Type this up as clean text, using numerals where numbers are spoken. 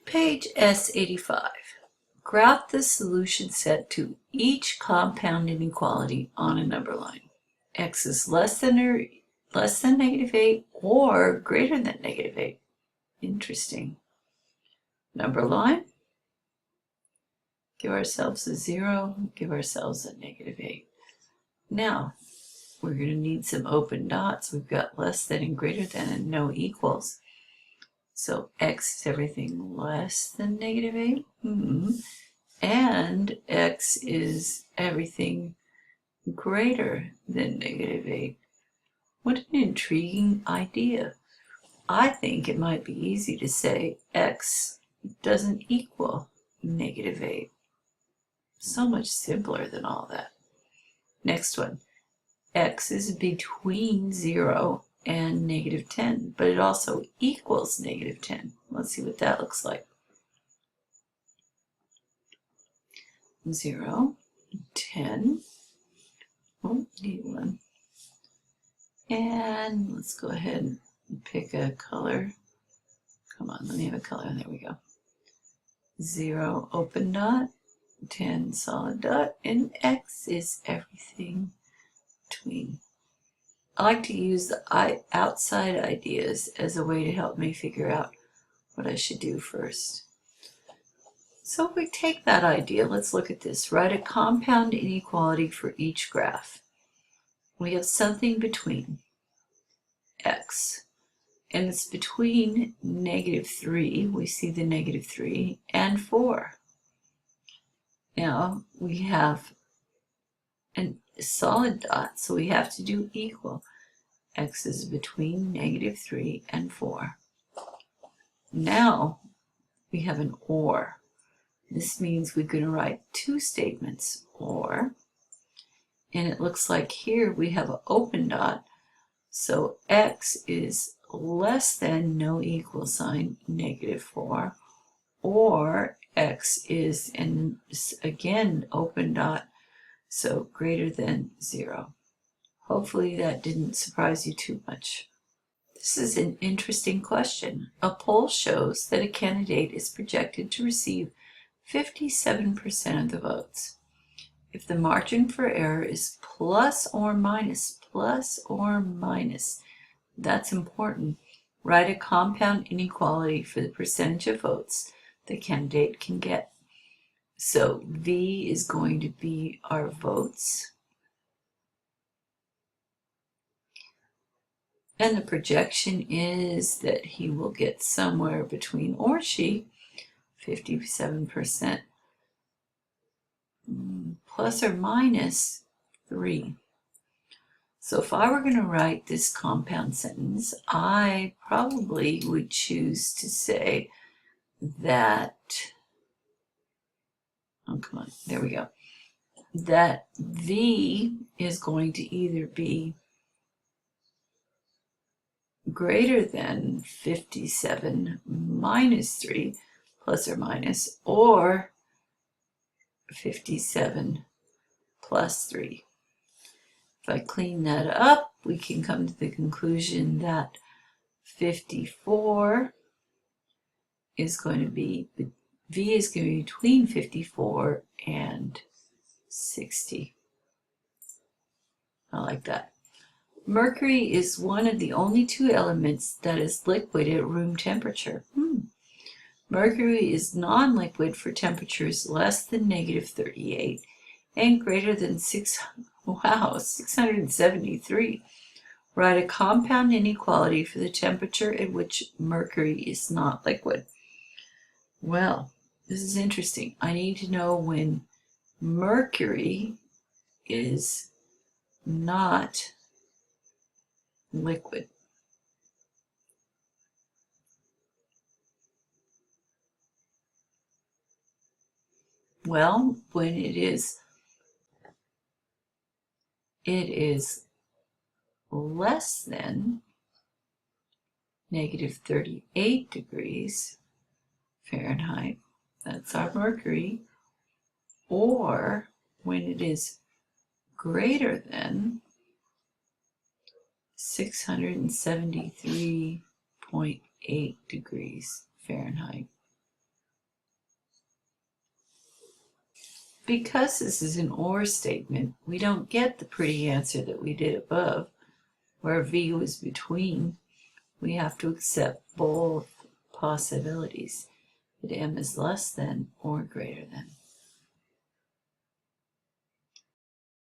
Page S.85. Graph the solution set to each compound inequality on a number line. X is less than -8 or greater than -8. Interesting. Number line. Give ourselves a 0, give ourselves a -8. Now, we're going to need some open dots. We've got less than and greater than and no equals. So x is everything less than -8. And x is everything greater than -8. What an intriguing idea. I think it might be easy to say x doesn't equal -8. So much simpler than all that. Next one. X is between 0 and -10, but it also equals -10. Let's see what that looks like. 0, 10. Oh, need one. And let's go ahead and pick a color. Come on, let me have a color. There we go. 0 open dot, 10 solid dot, and X is everything between. I like to use the outside ideas as a way to help me figure out what I should do first. So if we take that idea, let's look at this. Write a compound inequality for each graph. We have something between x, and it's between -3, we see the -3, and 4. Now we have a solid dot, so we have to do equal. X is between -3 and 4. Now we have an or. This means we're going to write two statements, or, and it looks like here we have an open dot, so x is less than no equal sign, -4, or x is, and again, open dot, so greater than 0. Hopefully that didn't surprise you too much. This is an interesting question. A poll shows that a candidate is projected to receive 57% of the votes. If the margin for error is plus or minus, that's important. Write a compound inequality for the percentage of votes the candidate can get. So V is going to be our votes. And the projection is that he will get somewhere between, or she, 57%, plus or minus 3. So if I were going to write this compound sentence, I probably would choose to say that, oh, come on, there we go, that V is going to either be greater than 57 minus 3, plus or minus, or 57 plus 3. If I clean that up, we can come to the conclusion that 54 is going to be, V is going to be between 54 and 60. I like that. Mercury is one of the only two elements that is liquid at room temperature. Mercury is non-liquid for temperatures less than -38 and greater than 673. Write a compound inequality for the temperature at which mercury is not liquid. Well, this is interesting. I need to know when mercury is not liquid. Well, when it is less than -38 degrees Fahrenheit, that's our mercury, or when it is greater than 673.8 degrees Fahrenheit. because this is an or statement, we don't get the pretty answer that we did above, where V was between. We have to accept both possibilities, that M is less than or greater than.